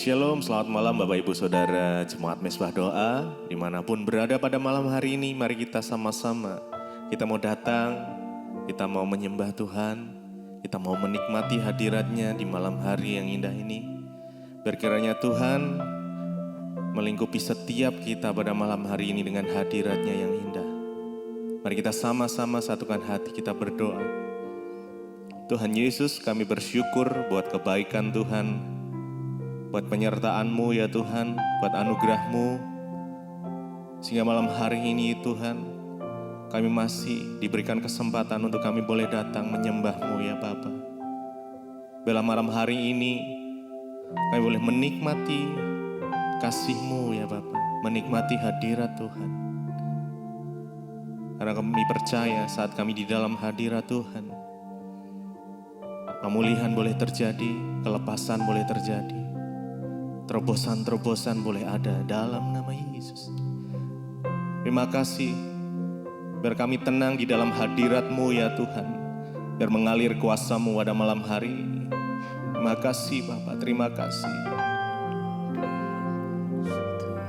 Shalom, selamat malam Bapak Ibu Saudara Jemaat Mesbah Doa. Dimanapun berada pada malam hari ini, mari kita sama-sama. Kita mau datang, kita mau menyembah Tuhan, kita mau menikmati hadirat-Nya di malam hari yang indah ini. Berkiranya Tuhan melingkupi setiap kita pada malam hari ini dengan hadirat-Nya yang indah. Mari kita sama-sama satukan hati, kita berdoa. Tuhan Yesus, kami bersyukur buat kebaikan Tuhan, buat penyertaan-Mu ya Tuhan, buat anugerah-Mu. Sehingga malam hari ini Tuhan, kami masih diberikan kesempatan untuk kami boleh datang menyembah-Mu ya Bapa. Bila malam hari ini, kami boleh menikmati kasih-Mu ya Bapa, menikmati hadirat Tuhan. Karena kami percaya saat kami di dalam hadirat Tuhan, pemulihan boleh terjadi, kelepasan boleh terjadi. Terobosan-terobosan boleh ada dalam nama Yesus. Terima kasih, biar kami tenang di dalam hadirat-Mu ya Tuhan. Biar mengalir kuasa-Mu pada malam hari ini. Terima kasih Bapak, terima kasih.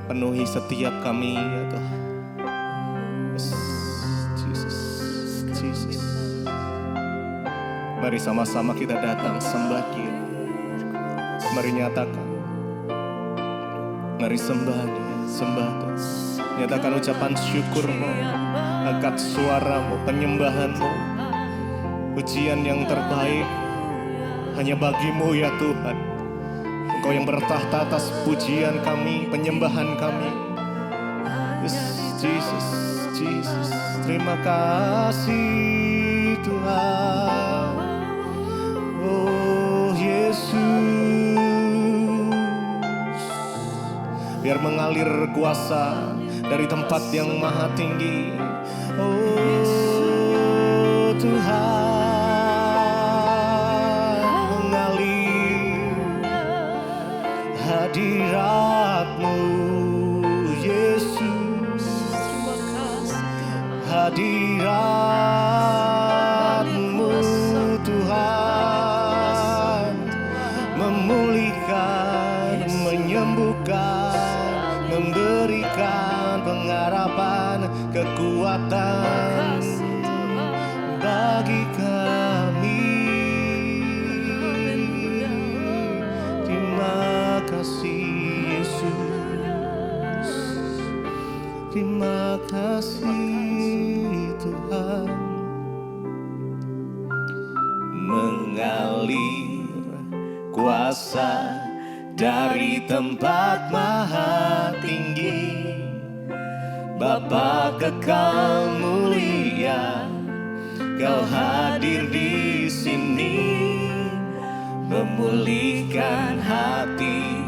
Penuhi setiap kami ya Tuhan. Yes, Jesus, Jesus. Mari sama-sama kita datang sembah Dia. Mari nyatakan. Mari sembah Dia, sembah Tuhan. Nyatakan ucapan syukur-Mu, angkat suara-Mu, penyembahan-Mu. Pujian yang terbaik hanya bagi-Mu ya Tuhan. Engkau yang bertahta atas pujian kami, penyembahan kami. Yes, Jesus, Jesus. Terima kasih Tuhan. Oh Yesus. Biar mengalir kuasa dari tempat yang maha tinggi. Oh Tuhan, mengalir hadirat-Mu Yesus. Hadirat-Mu Tuhan, memulihkan, menyembuhkan, memberikan pengharapan, kekuatan bagi kami. Terima kasih Yesus. Terima kasih Tuhan. Mengalir kuasa dari tempat maha tinggi, Bapa kekal mulia, Kau hadir di sini, memulihkan hati,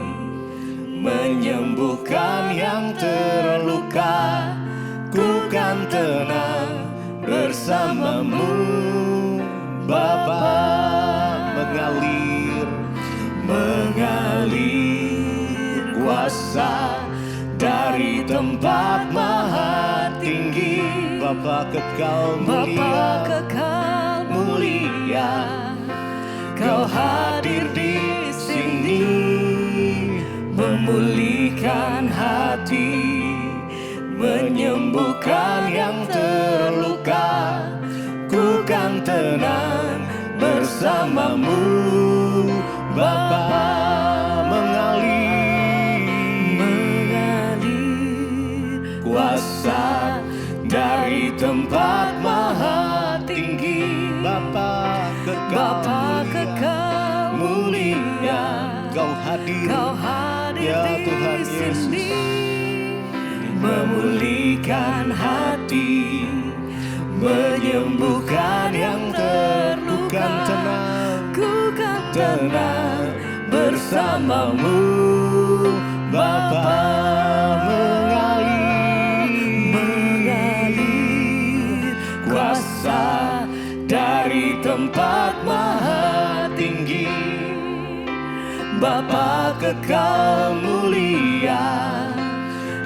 menyembuhkan yang terluka. Ku kan tenang bersama-Mu, Bapa. Mengalir kuasa dari tempat maha tinggi, Bapa kekal mulia, Kau hadir di sini, memulihkan hati, menyembuhkan yang terluka. Ku kan tenang bersama-Mu, Bapa. Mengalir kuasa dari tempat maha tinggi, Bapa kekal mulia, Kau hadir ya Tuhan Yesus, memulihkan hati, menyembuhkan yang terluka. Tenang bersama-Mu, Bapa. Mengalir kuasa dari tempat maha tinggi, Bapa kekal mulia,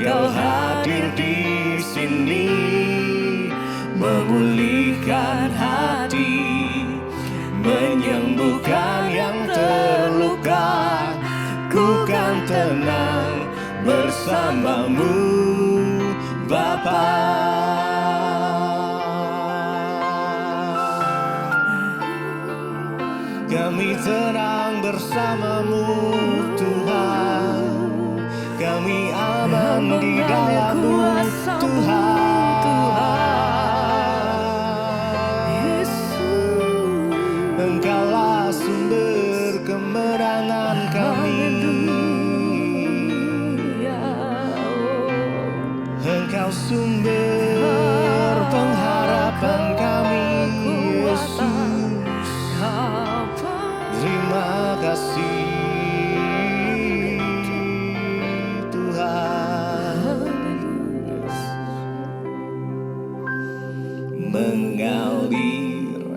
Kau hadir di sini, memulihkan hati, menyembuhkan yang terluka. Ku kan tenang bersamamu Bapa. Kami tenang bersamamu Tuhan, kami aman di dalam-Mu Tuhan. Engkaulah sumber kemenangan kami, Engkau sumber pengharapan kami Yesus. Terima kasih Tuhan. Mengalir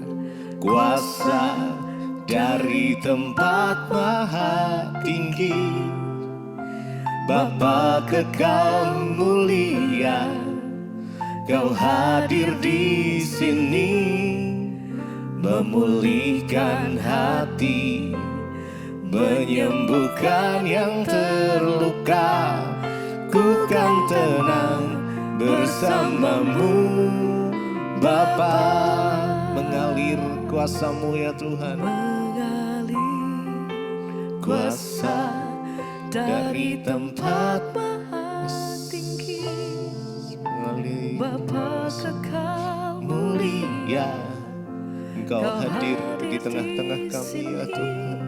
kuasa dari tempat maha tinggi, Bapa kekal mulia, Kau hadir di sini, memulihkan hati, menyembuhkan yang terluka. Ku kan tenang bersamamu Bapa. Mengalir kuasa-Mu ya Tuhan, mengalir kuasa dari tempat maha tinggi, Bapa kekal mulia, Engkau hadir di tengah-tengah kami ya Tuhan.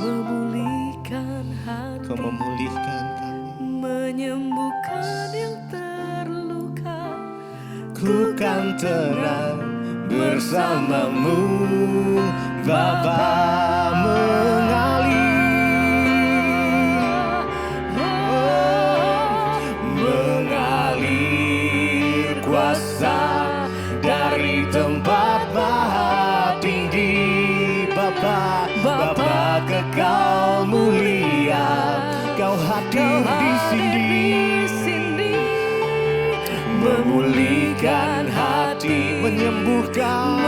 Memulihkan hati, Kau memulihkan kami, menyembuhkan yang terluka. Ku kan tenang bersamamu Bapa. Mengalir kuasa dari tempat maha tinggi, Bapa. Bapa kekal mulia, Kau hadir di sini, memulihkan hati, menyembuhkan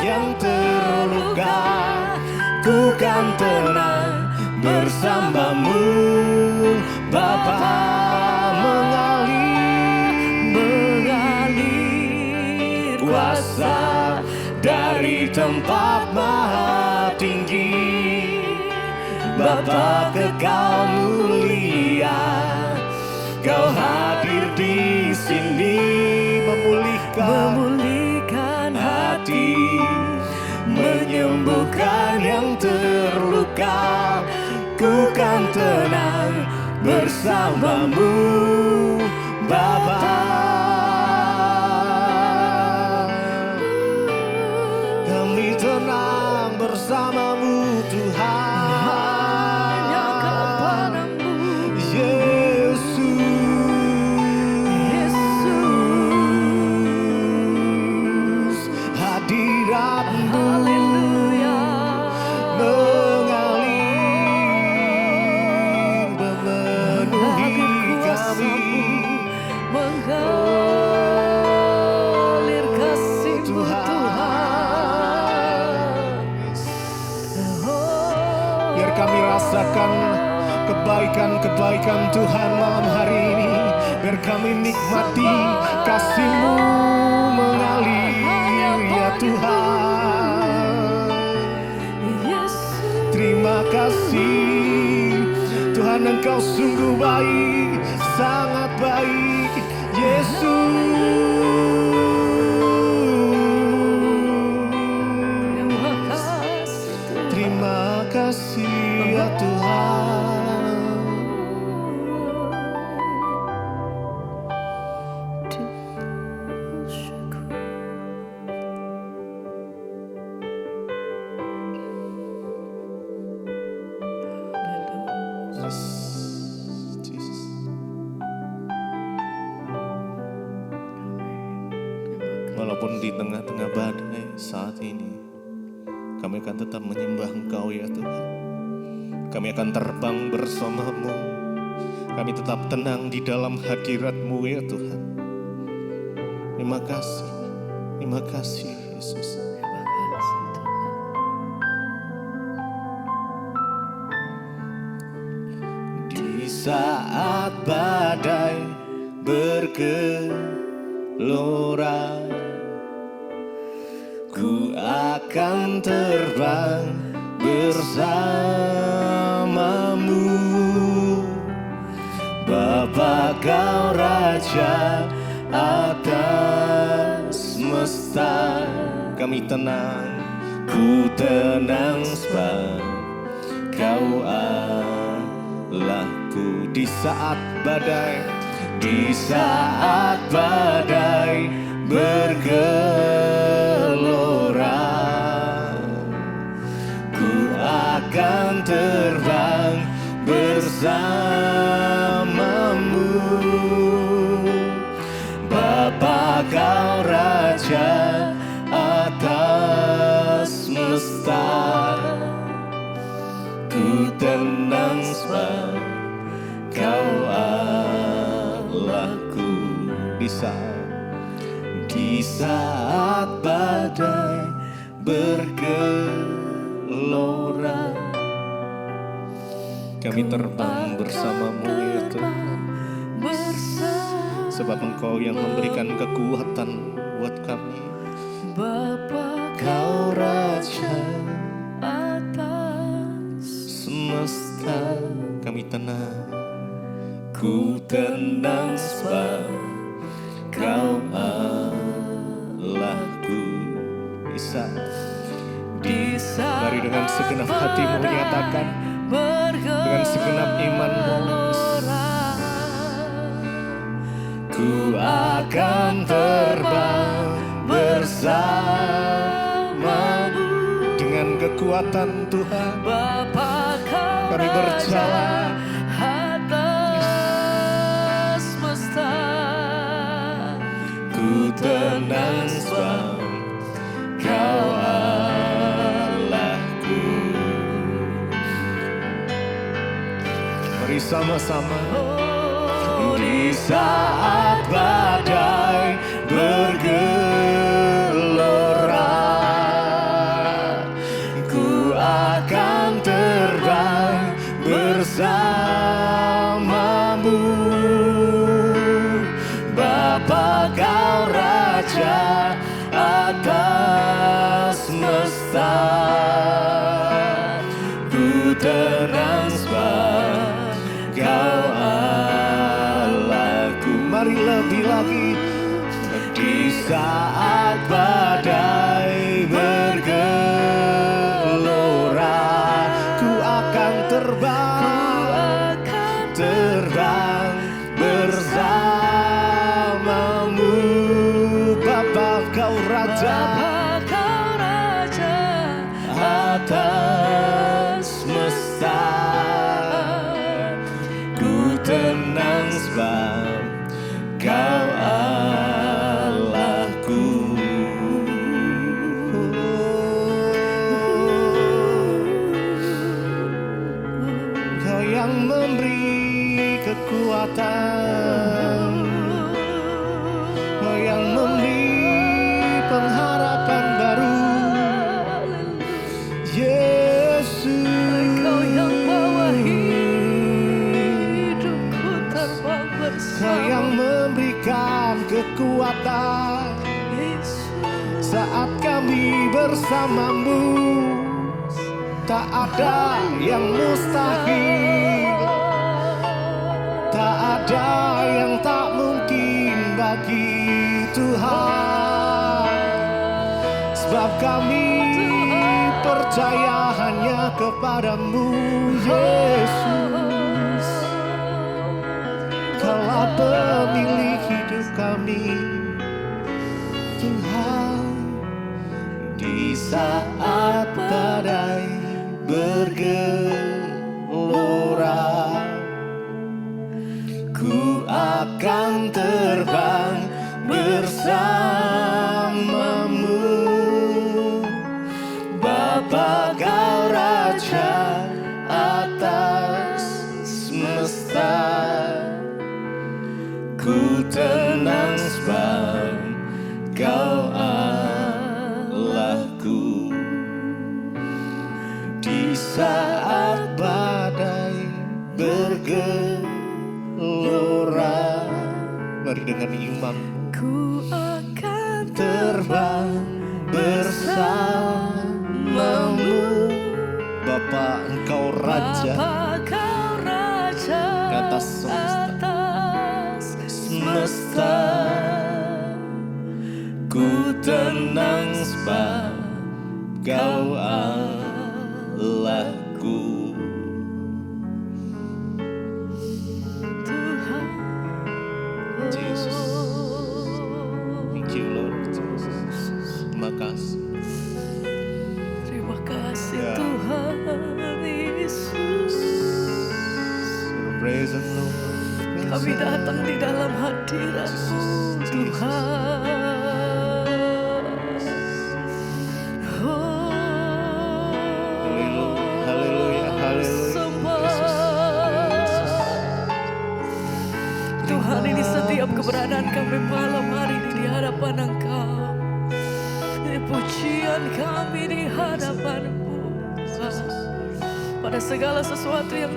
yang terluka. Ku kan tenang bersamamu Bapa. Mengalir kuasa dari tempat maha tinggi, Bapa kekal mulia, Kau hadir di sini, memulihkan hati, menyembuhkan yang terluka. Ku kan tenang bersamamu Bapa. Kami tenang bersamamu Tuhan, hanya kepadamu Yesus. Hadirat-Mu mengalir, memenuhi kami, mengalir kasih-Mu Tuhan. Biar kami rasakan kebaikan-kebaikan Tuhan malam hari ini. Biar kami nikmati kasih-Mu mengalir ya Tuhan. Terima kasih Tuhan, Engkau sungguh baik, sangat baik Yesus. Terima kasih ya Tuhan. Walaupun di tengah-tengah badai saat ini, kami akan tetap menyembah Engkau ya Tuhan. Kami akan terbang bersama-Mu. Kami tetap tenang di dalam hadirat-Mu ya Tuhan. Terima kasih Yesus. saat badai bergelora, ku akan terbang bersamamu. Bapa kau Raja atas semesta. Kami tenang, ku tenang sebab kau Allahku. Di saat badai, di saat badai bergelora, ku akan terbang bersamamu. Bapa kau Raja atas semesta, ku tenang sebab kau Allahku. Di saat badai bergelora, kami terbang bersamamu ya Tuhan. Sebab Engkau yang memberikan kekuatan buat kami. Bapa kau Raja atas semesta, kami tenang, ku tenang sebab kau Allahku. Bisa, mari dengan segenap hatimu nyatakan, dengan segenap imanmu, ku akan terbang bersamamu. Dengan kekuatan Tuhan kami berjalan atas semesta. Ku tenang sebab kau Allahku. Mari sama-sama. Di saat badai bergelora, ku akan terbang bersamamu. Bapa kau Raja atas semesta, ku tenang sebab kau Allahku. Mari lebih lagi. Di saat badai bergelora, ku akan terbang bersamamu. Bapa kau Raja atas semesta, ku tenang sebab kau Allahku. Kau yang memberi kekuatan, kau yang memberi pengharapan baru. Yesus, kau yang bawa hidupku terbang bersama. Kau yang memberikan kekuatan saat kami bersamamu. Tak ada yang mustahil, tak ada yang tak mungkin bagi Tuhan. Sebab kami percaya hanya kepadamu Yesus. Kaulah pemilik hidup kami Tuhan. Di saat badai bergelora, ku akan terbang bersamamu. Bapa kau Raja atas semesta, ku tenang sebab kau Allahku. Di saat badai bergelora, dengan iman. Ku akan Terbang bersamamu. Bapa, Engkau Raja, Bapa, Kau Raja ke atas semesta. atas semesta. Ku tenang sebab Kau Allahku. Tuhan, Jesus. Thank you Lord Jesus. Terima kasih. terima kasih Ya. Tuhan Yesus. Praise the Lord. Kami datang di dalam hadirat-Mu Tuhan. Haleluya, haleluya. Tuhan, ini setiap keberadaan kami malam hari ini di hadapan Engkau. Ini pujian kami di hadapan-Mu Tuhan. Pada segala sesuatu yang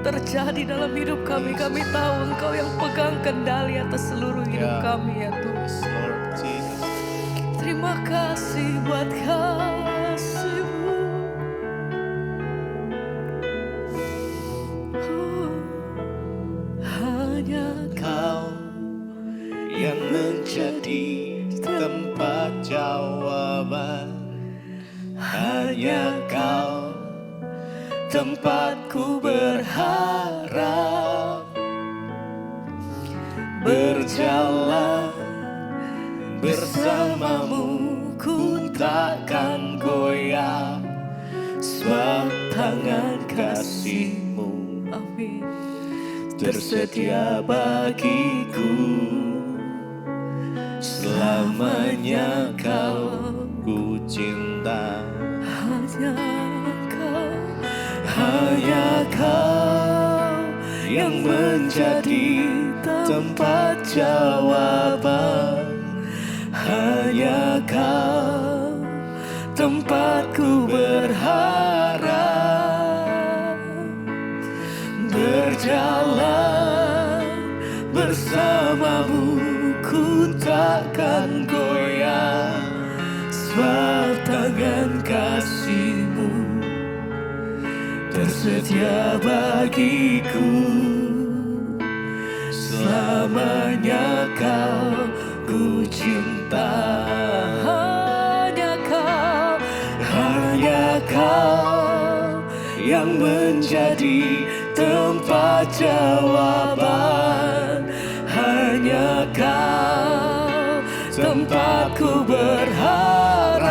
terjadi dalam hidup kami, kami tahu Engkau yang pegang kendali atas seluruh hidup kami ya Tuhan. Yes, Lord Jesus. Terima kasih buat kasih-Mu. Hanya Kau yang menjadi tempat jawaban. Hanya Kau tempatku berharap. Berjalan bersamamu ku takkan goyah, sebab tangan kasih-Mu amin. tersedia bagiku. Selamanya Kau ku cinta. Hanya Kau yang menjadi tempat jawaban. Hanya Kau tempatku berharap. Berjalan bersamamu ku takkan goyah, sebab tangan kasih-Mu tersedia bagiku. Selamanya Kau ku cinta. Hanya Kau yang menjadi tempat jawaban. Hanya Kau tempatku berharap.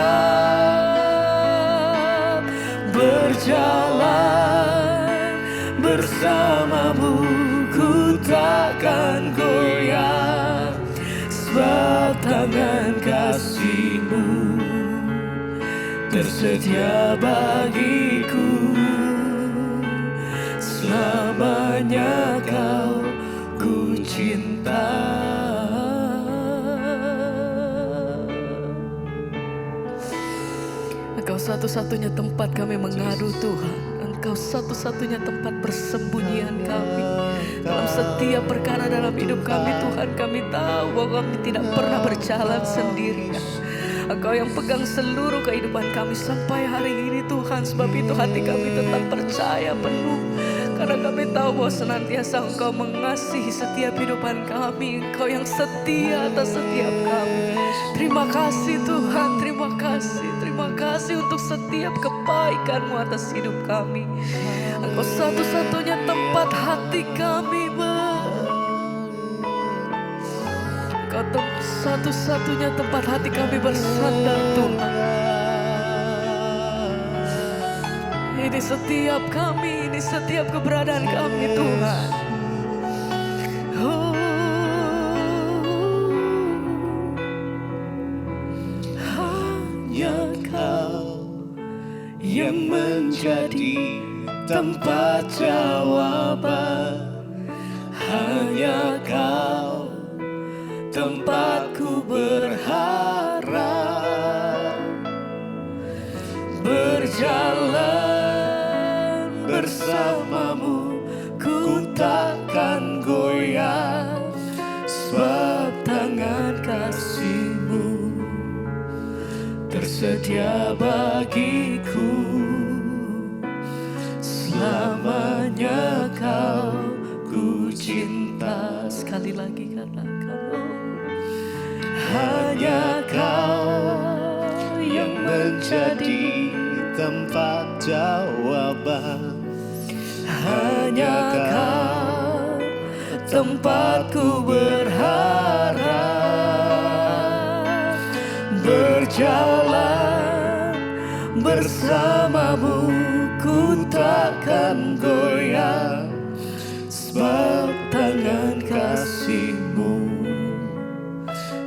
Berjalan bersamamu ku takkan goyah, sebab tangan kasih-Mu tersedia bagiku. Selamanya Kau ku cinta. Engkau satu-satunya tempat kami mengadu Tuhan. Engkau satu-satunya tempat persembunyian kami. Dalam setiap perkara dalam hidup kami Tuhan, kami tahu bahwa kami tidak pernah berjalan sendirian. Engkau yang pegang seluruh kehidupan kami sampai hari ini Tuhan. Sebab itu hati kami tetap percaya penuh, karena kami tahu bahwa senantiasa Engkau mengasihi setiap kehidupan kami. Engkau yang setia atas setiap kami. Terima kasih Tuhan, terima kasih. Terima kasih untuk setiap kebaikan-Mu atas hidup kami. Engkau satu-satunya tempat hati kami Engkau satu-satunya tempat hati kami bersandar Tuhan. Ini setiap kami, ini setiap keberadaan kami Tuhan. Hanya Kau yang menjadi tempat jawaban. Hanya Kau tempatku berharap. Berjalan bersamamu ku takkan goyah, sebab kasih-Mu tersedia bagiku. Selamanya Kau ku cinta. Sekali lagi katakan, oh, hanya Kau yang menjadi tempat jawaban. hanya Kau tempatku berharap. Berjalan bersamamu ku takkan goyah, sebab tangan kasih-Mu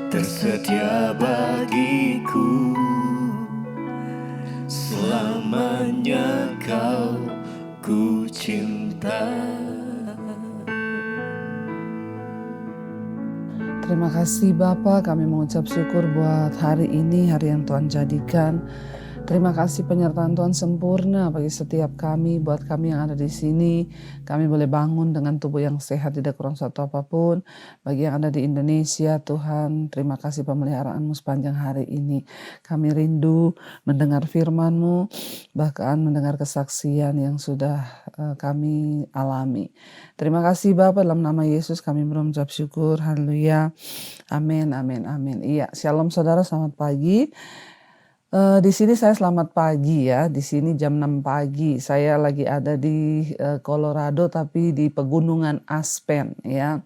tersedia bagiku. Selamanya Kau ku cinta. Terima kasih Bapa, kami mengucap syukur buat hari ini, hari yang Tuhan jadikan. Terima kasih penyertaan Tuhan sempurna bagi setiap kami, buat kami yang ada di sini. Kami boleh bangun dengan tubuh yang sehat, tidak kurang suatu apapun. Bagi yang ada di Indonesia, Tuhan, terima kasih pemeliharaan-Mu sepanjang hari ini. Kami rindu mendengar firman-Mu, bahkan mendengar kesaksian yang sudah kami alami. Terima kasih Bapa, dalam nama Yesus kami mengucap syukur. Haleluya. Amin, amin, amin. Iya, shalom saudara, selamat pagi. Di sini saya selamat pagi ya. Di sini jam 6 pagi. Saya lagi ada di Colorado, tapi di pegunungan Aspen ya.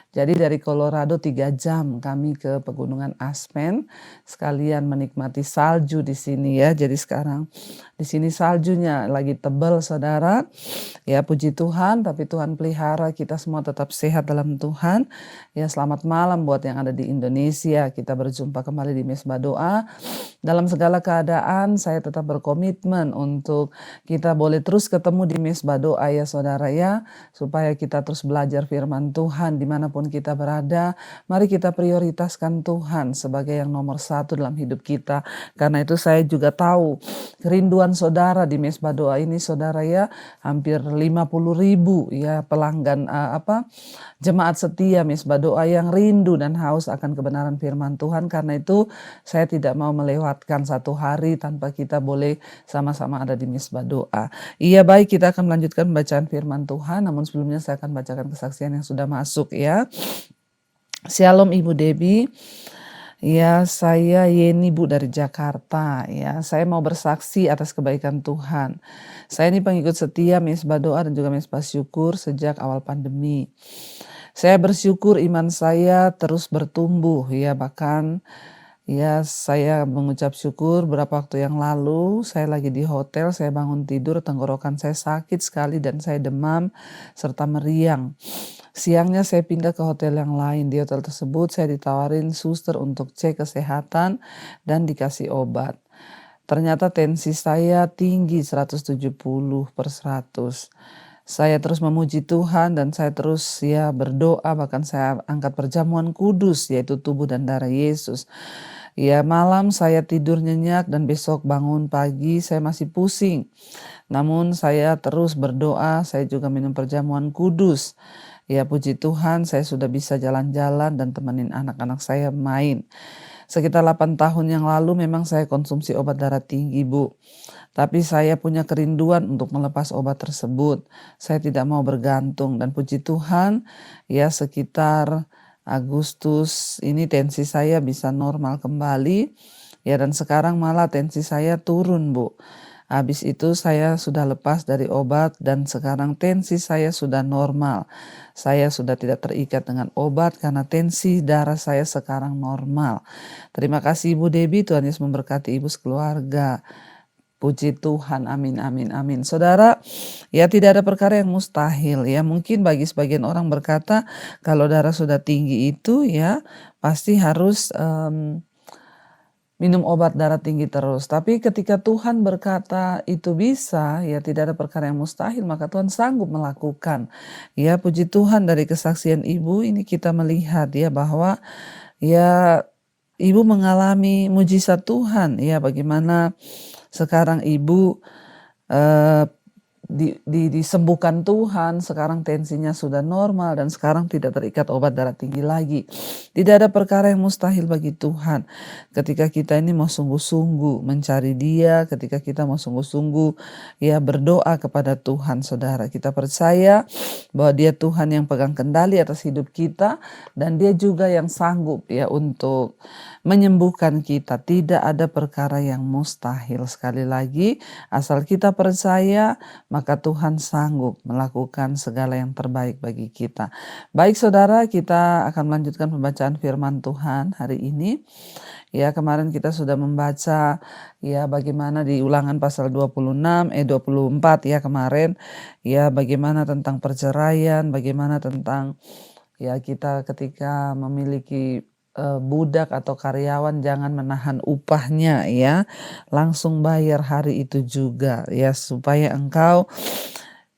Jadi dari Colorado 3 jam kami ke pegunungan Aspen, sekalian menikmati salju di sini ya. Jadi sekarang di sini saljunya lagi tebal saudara. Ya puji Tuhan, tapi Tuhan pelihara kita semua tetap sehat dalam Tuhan. Ya selamat malam buat yang ada di Indonesia. Kita berjumpa kembali di Mesbah Doa. Dalam segala keadaan saya tetap berkomitmen untuk kita boleh terus ketemu di Mesbah Doa ya saudara ya. Supaya kita terus belajar firman Tuhan dimanapun kita berada. Mari kita prioritaskan Tuhan sebagai yang nomor 1 dalam hidup kita. Karena itu saya juga tahu kerinduan saudara di Mesbah Doa ini saudara ya. Hampir 50.000 ya pelanggan jemaat setia Mesbah Doa yang rindu dan haus akan kebenaran firman Tuhan. Karena itu saya tidak mau melewatkan satu hari tanpa kita boleh sama-sama ada di Mesbah Doa. Iya baik, kita akan melanjutkan bacaan firman Tuhan. Namun sebelumnya saya akan bacakan kesaksian yang sudah masuk ya. Shalom Ibu Debbie. Ya, saya Yeni Bu dari Jakarta ya. Saya mau bersaksi atas kebaikan Tuhan. Saya ini pengikut setia Mesbah Doa dan juga Mesbah Syukur sejak awal pandemi. Saya bersyukur iman saya terus bertumbuh ya, bahkan ya saya mengucap syukur beberapa waktu yang lalu saya lagi di hotel, saya bangun tidur, tenggorokan saya sakit sekali dan saya demam serta meriang. Siangnya saya pindah ke hotel yang lain. Di hotel tersebut saya ditawarin suster untuk cek kesehatan dan dikasih obat. Ternyata tensi saya tinggi 170/100. Saya terus memuji Tuhan dan saya terus ya berdoa, bahkan saya angkat perjamuan kudus yaitu tubuh dan darah Yesus. Ya malam saya tidur nyenyak dan besok bangun pagi saya masih pusing. Namun saya terus berdoa, saya juga minum perjamuan kudus. Ya puji Tuhan saya sudah bisa jalan-jalan dan temenin anak-anak saya main. Sekitar 8 tahun yang lalu memang saya konsumsi obat darah tinggi Bu. Tapi saya punya kerinduan untuk melepas obat tersebut. Saya tidak mau bergantung dan puji Tuhan ya sekitar Agustus ini tensi saya bisa normal kembali. Ya dan sekarang malah tensi saya turun Bu. Habis itu saya sudah lepas dari obat dan sekarang tensi saya sudah normal. Saya sudah tidak terikat dengan obat karena tensi darah saya sekarang normal. Terima kasih Ibu Debbie, Tuhan Yesus memberkati Ibu sekeluarga. Puji Tuhan, amin, amin, amin. Saudara, ya tidak ada perkara yang mustahil ya. Mungkin bagi sebagian orang berkata kalau darah sudah tinggi itu ya pasti harus minum obat darah tinggi terus. Tapi ketika Tuhan berkata itu bisa, ya tidak ada perkara yang mustahil, maka Tuhan sanggup melakukan. Ya puji Tuhan dari kesaksian Ibu ini kita melihat ya bahwa ya Ibu mengalami mujizat Tuhan. Ya bagaimana sekarang Ibu disembuhkan Tuhan, sekarang tensinya sudah normal dan sekarang tidak terikat obat darah tinggi lagi. Tidak ada perkara yang mustahil bagi Tuhan. Ketika kita ini mau sungguh-sungguh mencari Dia, ketika kita mau sungguh-sungguh ya berdoa kepada Tuhan, saudara, kita percaya bahwa Dia Tuhan yang pegang kendali atas hidup kita dan Dia juga yang sanggup ya untuk menyembuhkan kita. Tidak ada perkara yang mustahil. Sekali lagi, asal kita percaya, maka Tuhan sanggup melakukan segala yang terbaik bagi kita. Baik saudara, kita akan melanjutkan pembacaan firman Tuhan hari ini. Ya, kemarin kita sudah membaca ya bagaimana di Ulangan pasal 24 ya kemarin, ya bagaimana tentang perceraian, bagaimana tentang ya kita ketika memiliki budak atau karyawan jangan menahan upahnya ya, langsung bayar hari itu juga ya, supaya engkau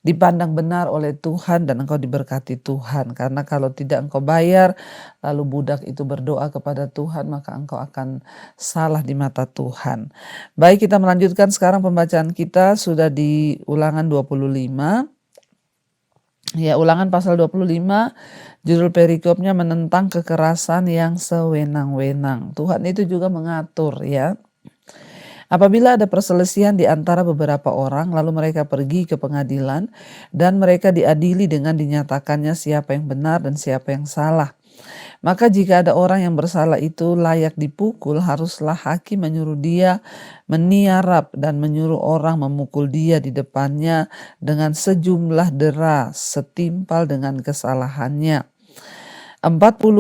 dipandang benar oleh Tuhan dan engkau diberkati Tuhan. Karena kalau tidak engkau bayar, lalu budak itu berdoa kepada Tuhan, maka engkau akan salah di mata Tuhan. Baik, kita melanjutkan sekarang pembacaan kita sudah di Ulangan 25. Ya, Ulangan pasal 25, judul perikopnya menentang kekerasan yang sewenang-wenang. Tuhan itu juga mengatur ya. Apabila ada perselisihan di antara beberapa orang, lalu mereka pergi ke pengadilan dan mereka diadili dengan dinyatakannya siapa yang benar dan siapa yang salah. Maka jika ada orang yang bersalah itu layak dipukul, haruslah hakim menyuruh dia meniarap dan menyuruh orang memukul dia di depannya dengan sejumlah deras setimpal dengan kesalahannya. 40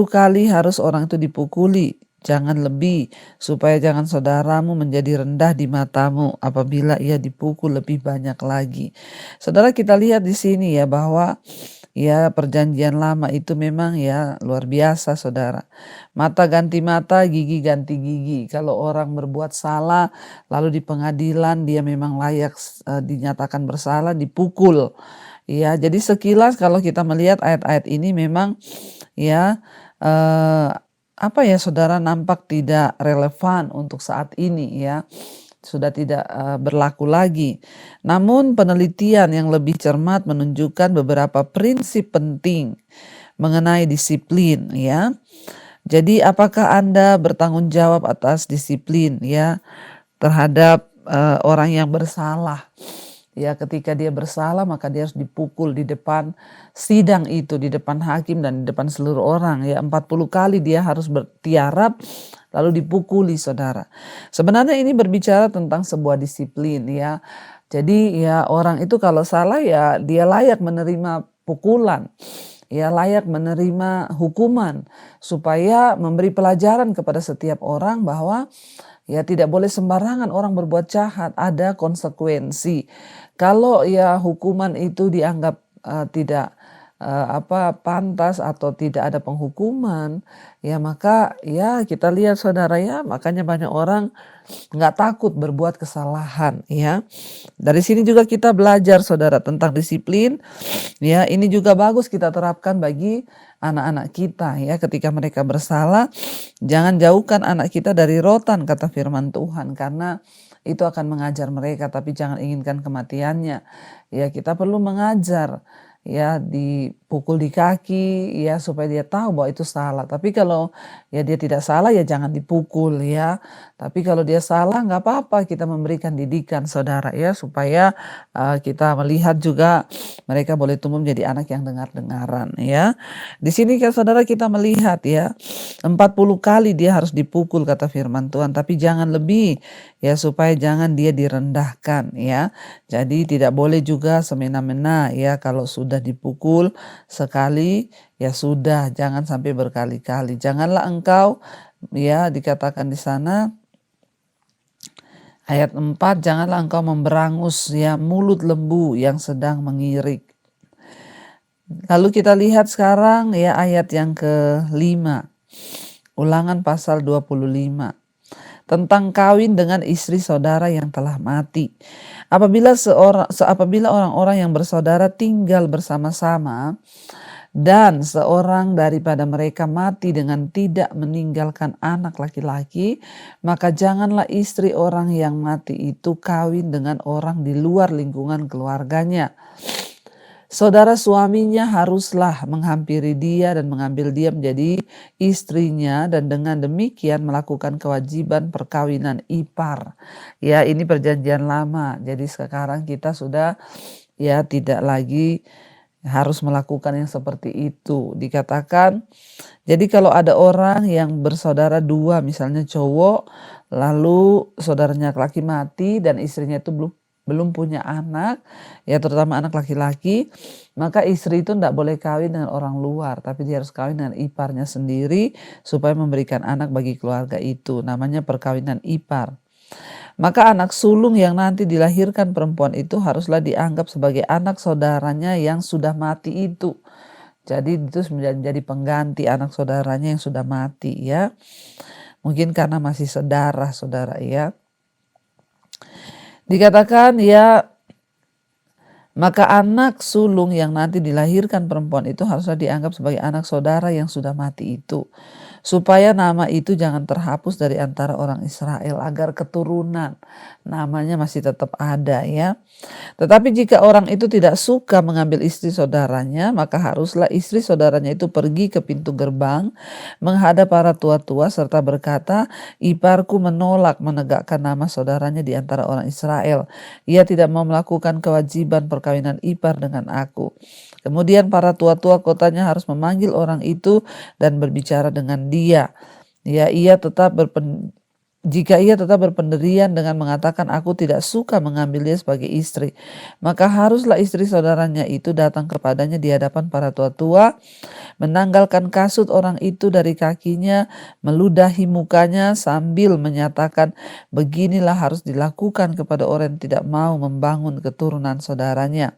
kali harus orang itu dipukuli, jangan lebih, supaya jangan saudaramu menjadi rendah di matamu apabila ia dipukul lebih banyak lagi. Saudara, kita lihat di sini ya bahwa ya perjanjian lama itu memang ya luar biasa saudara. Mata ganti mata, gigi ganti gigi. Kalau orang berbuat salah lalu di pengadilan dia memang layak dinyatakan bersalah, dipukul. Ya, jadi sekilas kalau kita melihat ayat-ayat ini memang ya apa ya saudara, nampak tidak relevan untuk saat ini ya. Sudah tidak berlaku lagi. Namun penelitian yang lebih cermat menunjukkan beberapa prinsip penting mengenai disiplin ya. Jadi apakah Anda bertanggung jawab atas disiplin ya terhadap orang yang bersalah? Ya, ketika dia bersalah maka dia harus dipukul di depan sidang itu, di depan hakim dan di depan seluruh orang ya. 40 kali dia harus bertiarap lalu dipukuli saudara. Sebenarnya ini berbicara tentang sebuah disiplin ya. Jadi ya orang itu kalau salah ya dia layak menerima pukulan. Ya, layak menerima hukuman supaya memberi pelajaran kepada setiap orang bahwa ya tidak boleh sembarangan orang berbuat jahat, ada konsekuensi. Kalau ya hukuman itu dianggap tidak pantas atau tidak ada penghukuman, ya maka ya kita lihat saudara ya, makanya banyak orang nggak takut berbuat kesalahan ya. Dari sini juga kita belajar saudara tentang disiplin. Ya, ini juga bagus kita terapkan bagi anak-anak kita ya, ketika mereka bersalah, jangan jauhkan anak kita dari rotan kata firman Tuhan, karena itu akan mengajar mereka, tapi jangan inginkan kematiannya. Ya, kita perlu mengajar ya, dipukul di kaki ya supaya dia tahu bahwa itu salah. Tapi kalau ya dia tidak salah ya jangan dipukul ya. Tapi kalau dia salah nggak apa-apa, kita memberikan didikan saudara ya, supaya kita melihat juga mereka boleh tumbuh menjadi anak yang dengar-dengaran ya. Di sini kan saudara kita melihat ya 40 kali dia harus dipukul kata firman Tuhan, tapi jangan lebih ya, supaya jangan dia direndahkan ya. Jadi tidak boleh juga semena-mena ya, kalau sudah dipukul sekali ya sudah, jangan sampai berkali-kali. Janganlah engkau ya, dikatakan di sana ayat 4, janganlah engkau memberangus ya mulut lembu yang sedang mengirik. Lalu kita lihat sekarang ya ayat yang ke-5. Ulangan pasal 25. Tentang kawin dengan istri saudara yang telah mati. Apabila orang-orang yang bersaudara tinggal bersama-sama dan seorang daripada mereka mati dengan tidak meninggalkan anak laki-laki, maka janganlah istri orang yang mati itu kawin dengan orang di luar lingkungan keluarganya. Saudara suaminya haruslah menghampiri dia dan mengambil dia menjadi istrinya dan dengan demikian melakukan kewajiban perkawinan ipar. Ya, ini perjanjian lama. Jadi sekarang kita sudah tidak lagi harus melakukan yang seperti itu. Dikatakan, jadi kalau ada orang yang bersaudara dua, misalnya cowok, lalu saudaranya laki mati dan istrinya itu belum punya anak, ya terutama anak laki-laki, maka istri itu tidak boleh kawin dengan orang luar, tapi dia harus kawin dengan iparnya sendiri supaya memberikan anak bagi keluarga itu. Namanya perkawinan ipar. Maka anak sulung yang nanti dilahirkan perempuan itu haruslah dianggap sebagai anak saudaranya yang sudah mati itu. Jadi itu menjadi pengganti anak saudaranya yang sudah mati ya. Mungkin karena masih sedarah saudara ya. Dikatakan maka anak sulung yang nanti dilahirkan perempuan itu haruslah dianggap sebagai anak saudara yang sudah mati itu. Supaya nama itu jangan terhapus dari antara orang Israel, agar keturunan namanya masih tetap ada ya. Tetapi jika orang itu tidak suka mengambil istri saudaranya, maka haruslah istri saudaranya itu pergi ke pintu gerbang menghadap para tua-tua serta berkata, iparku menolak menegakkan nama saudaranya di antara orang Israel. Ia tidak mau melakukan kewajiban perkawinan ipar dengan aku. Kemudian para tua-tua kotanya harus memanggil orang itu dan berbicara dengan dia. Ya, jika ia tetap berpendirian dengan mengatakan aku tidak suka mengambil dia sebagai istri, maka haruslah istri saudaranya itu datang kepadanya di hadapan para tua-tua, menanggalkan kasut orang itu dari kakinya, meludahi mukanya sambil menyatakan beginilah harus dilakukan kepada orang yang tidak mau membangun keturunan saudaranya.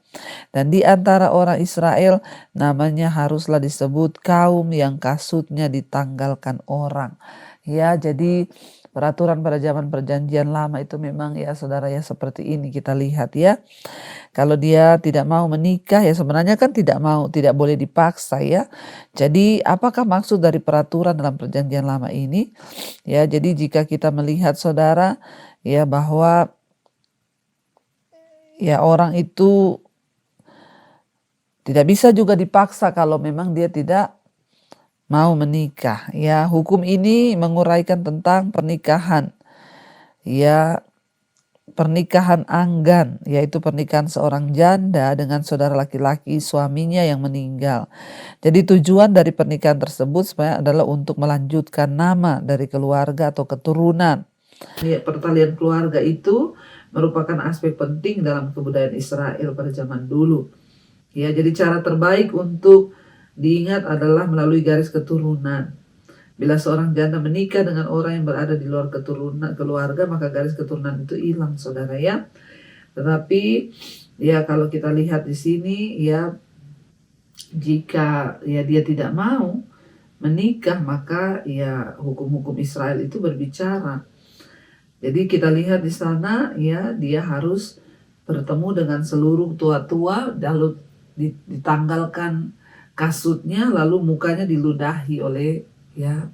Dan di antara orang Israel namanya haruslah disebut kaum yang kasutnya ditanggalkan orang. Ya, jadi peraturan pada zaman perjanjian lama itu memang ya saudara ya seperti ini kita lihat ya. Kalau dia tidak mau menikah ya sebenarnya kan tidak boleh dipaksa ya. Jadi apakah maksud dari peraturan dalam perjanjian lama ini? Ya, jadi jika kita melihat saudara ya bahwa ya orang itu tidak bisa juga dipaksa kalau memang dia tidak mau menikah. Ya, hukum ini menguraikan tentang pernikahan. Ya, pernikahan anggan, yaitu pernikahan seorang janda dengan saudara laki-laki suaminya yang meninggal. Jadi tujuan dari pernikahan tersebut sebenarnya adalah untuk melanjutkan nama dari keluarga atau keturunan. Ya, pertalian keluarga itu merupakan aspek penting dalam kebudayaan Israel pada zaman dulu. Ya, jadi cara terbaik untuk diingat adalah melalui garis keturunan. Bila seorang janda menikah dengan orang yang berada di luar keluarga, maka garis keturunan itu hilang, saudara ya. Tetapi ya kalau kita lihat di sini ya, jika ya dia tidak mau menikah, maka ya hukum-hukum Israel itu berbicara. Jadi kita lihat di sana ya, dia harus bertemu dengan seluruh tua-tua, lalu ditanggalkan kasutnya, lalu mukanya diludahi oleh ya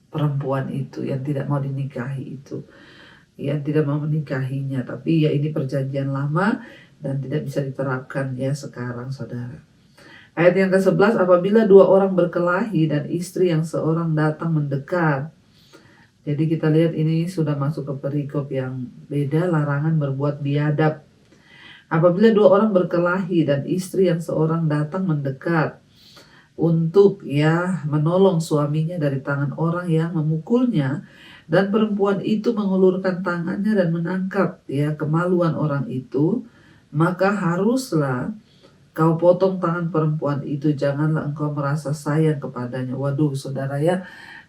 perempuan itu yang tidak mau dinikahi itu, yang tidak mau menikahinya. Tapi ya ini perjanjian lama dan tidak bisa diterapkan ya sekarang saudara. Ayat yang ke-11, apabila dua orang berkelahi dan istri yang seorang datang mendekat. Jadi kita lihat ini sudah masuk ke perikop yang beda, larangan berbuat biadab. Apabila dua orang berkelahi dan istri yang seorang datang mendekat untuk ya menolong suaminya dari tangan orang yang memukulnya, dan perempuan itu mengulurkan tangannya dan menangkap ya kemaluan orang itu, maka haruslah kau potong tangan perempuan itu, janganlah engkau merasa sayang kepadanya. Waduh saudara ya,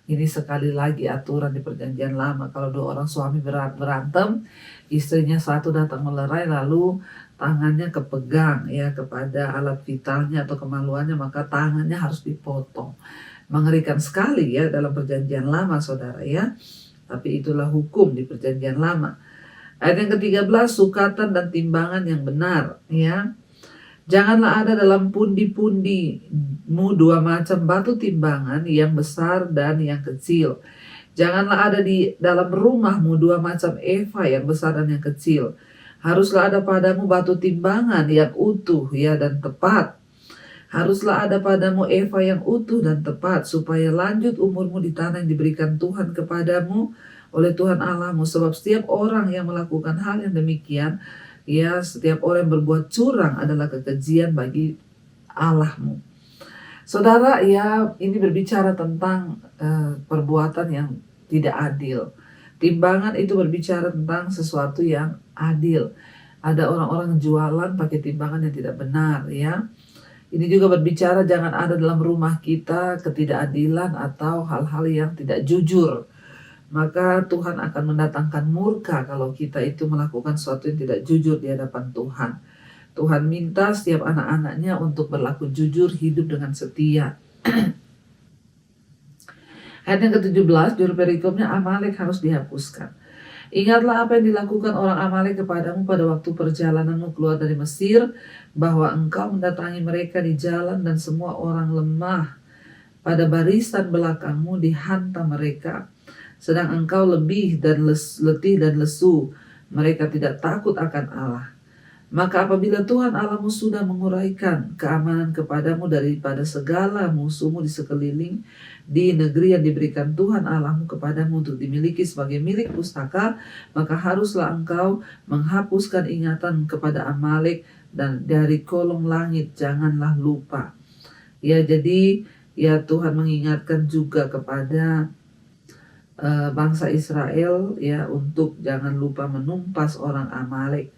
ini sekali lagi aturan di perjanjian lama. Kalau dua orang suami berantem, istrinya satu datang melerai lalu tangannya kepegang ya kepada alat vitalnya atau kemaluannya, maka tangannya harus dipotong. Mengerikan sekali ya dalam perjanjian lama saudara ya. Tapi itulah hukum di perjanjian lama. Ayat yang ke-13, sukatan dan timbangan yang benar ya. Janganlah ada dalam pundi-pundimu dua macam batu timbangan, yang besar dan yang kecil. Janganlah ada di dalam rumahmu dua macam eva, yang besar dan yang kecil. Haruslah ada padamu batu timbangan yang utuh ya dan tepat. Haruslah ada padamu eva yang utuh dan tepat, supaya lanjut umurmu di tanah yang diberikan Tuhan kepadamu oleh Tuhan Allahmu. Sebab setiap orang yang melakukan hal yang demikian, ya, setiap orang yang berbuat curang adalah kekejian bagi Allahmu. Saudara, ya, ini berbicara tentang perbuatan yang tidak adil. Timbangan itu berbicara tentang sesuatu yang adil. Ada orang-orang jualan pakai timbangan yang tidak benar, ya. Ini juga berbicara jangan ada dalam rumah kita ketidakadilan atau hal-hal yang tidak jujur. Maka Tuhan akan mendatangkan murka kalau kita itu melakukan sesuatu yang tidak jujur di hadapan Tuhan. Tuhan minta setiap anak-anaknya untuk berlaku jujur, hidup dengan setia. Ayat yang ke-17, juru perikopnya, Amalek harus dihapuskan. Ingatlah apa yang dilakukan orang Amalek kepadamu pada waktu perjalananmu keluar dari Mesir, bahwa engkau mendatangi mereka di jalan dan semua orang lemah pada barisan belakangmu dihantam mereka. Sedang engkau letih dan lesu, mereka tidak takut akan Allah. Maka apabila Tuhan Allahmu sudah menguraikan keamanan kepadamu daripada segala musuhmu di sekeliling, di negeri yang diberikan Tuhan Allahmu kepadamu untuk dimiliki sebagai milik pustaka, maka haruslah engkau menghapuskan ingatan kepada Amalek dan dari kolong langit janganlah lupa. Ya, jadi ya Tuhan mengingatkan juga kepada bangsa Israel ya untuk jangan lupa menumpas orang Amalek.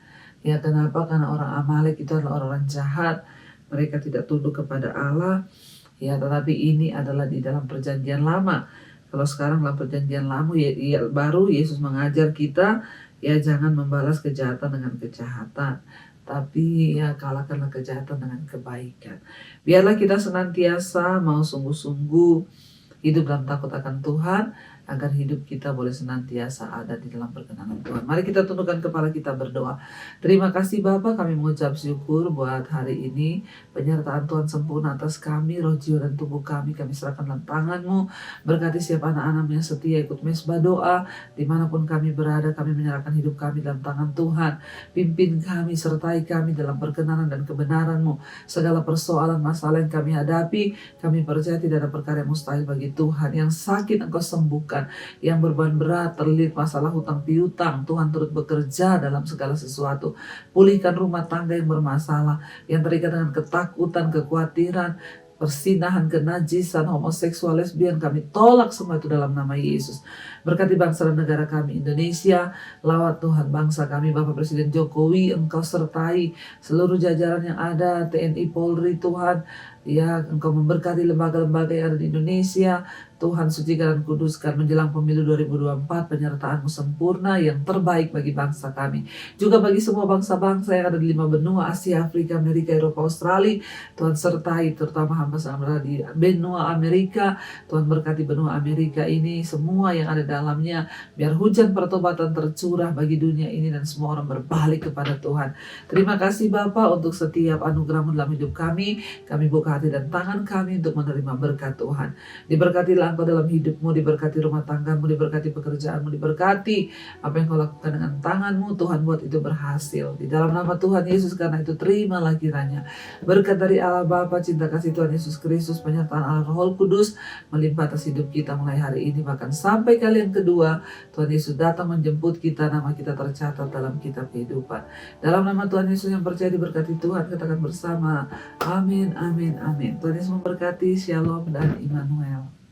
Ya, kenapa? Karena orang Amalek itu adalah orang-orang jahat. Mereka tidak tunduk kepada Allah. Ya, tetapi ini adalah di dalam perjanjian lama. Kalau sekarang dalam perjanjian lama ya baru Yesus mengajar kita ya jangan membalas kejahatan dengan kejahatan, tapi ya kalahkanlah kejahatan dengan kebaikan. Biarlah kita senantiasa mau sungguh-sungguh hidup dalam takut akan Tuhan, agar hidup kita boleh senantiasa ada di dalam perkenan Tuhan. Mari kita tundukkan kepala kita berdoa. Terima kasih Bapa, kami mengucap syukur buat hari ini. Penyertaan Tuhan sempurna atas kami, roh, jiwa, dan tubuh kami serahkan dalam tangan-Mu. Berkati setiap anak-anak yang setia ikut mesbah doa. Dimanapun kami berada, kami menyerahkan hidup kami dalam tangan Tuhan. Pimpin kami, sertai kami dalam perkenanan dan kebenaran-Mu. Segala persoalan, masalah yang kami hadapi, kami percaya tidak ada perkara yang mustahil bagi Tuhan. Yang sakit Engkau sembuhkan, yang beban berat, terlilit masalah hutang piutang, Tuhan turut bekerja dalam segala sesuatu. Pulihkan rumah tangga yang bermasalah, yang terikat dengan ketakutan, kekhawatiran, persinahan, kenajisan, homoseksual, lesbian, kami tolak semua itu dalam nama Yesus. Berkati bangsa dan negara kami Indonesia, lawat Tuhan bangsa kami, Bapak Presiden Jokowi, Engkau sertai seluruh jajaran yang ada, TNI, Polri, Tuhan. Ya, Engkau memberkati lembaga-lembaga yang ada di Indonesia. Tuhan, sucikan dan kuduskan menjelang pemilu 2024, penyertaan-Mu sempurna yang terbaik bagi bangsa kami. Juga bagi semua bangsa-bangsa yang ada di 5 benua, Asia, Afrika, Amerika, Eropa, Australia. Tuhan sertai terutama hamba yang di benua Amerika. Tuhan berkati benua Amerika ini, semua yang ada dalamnya. Biar hujan pertobatan tercurah bagi dunia ini dan semua orang berbalik kepada Tuhan. Terima kasih Bapa untuk setiap anugerah-Mu dalam hidup kami. Kami buka hati dan tangan kami untuk menerima berkat Tuhan. Diberkatilah Engkau dalam hidupmu, diberkati rumah tanggamu, diberkati pekerjaanmu, diberkati apa yang Kau lakukan dengan tanganmu. Tuhan buat itu berhasil. Di dalam nama Tuhan Yesus, karena itu terimalah kiranya berkat dari Allah Bapa, cinta kasih Tuhan Yesus Kristus, penyertaan Allah Roh Kudus melimpah atas hidup kita mulai hari ini bahkan sampai kali yang kedua Tuhan Yesus datang menjemput kita, nama kita tercatat dalam kitab kehidupan. Dalam nama Tuhan Yesus yang percaya diberkati Tuhan, katakan bersama amin, amin, amin. Tuhan Yesus memberkati. Shalom dan Immanuel.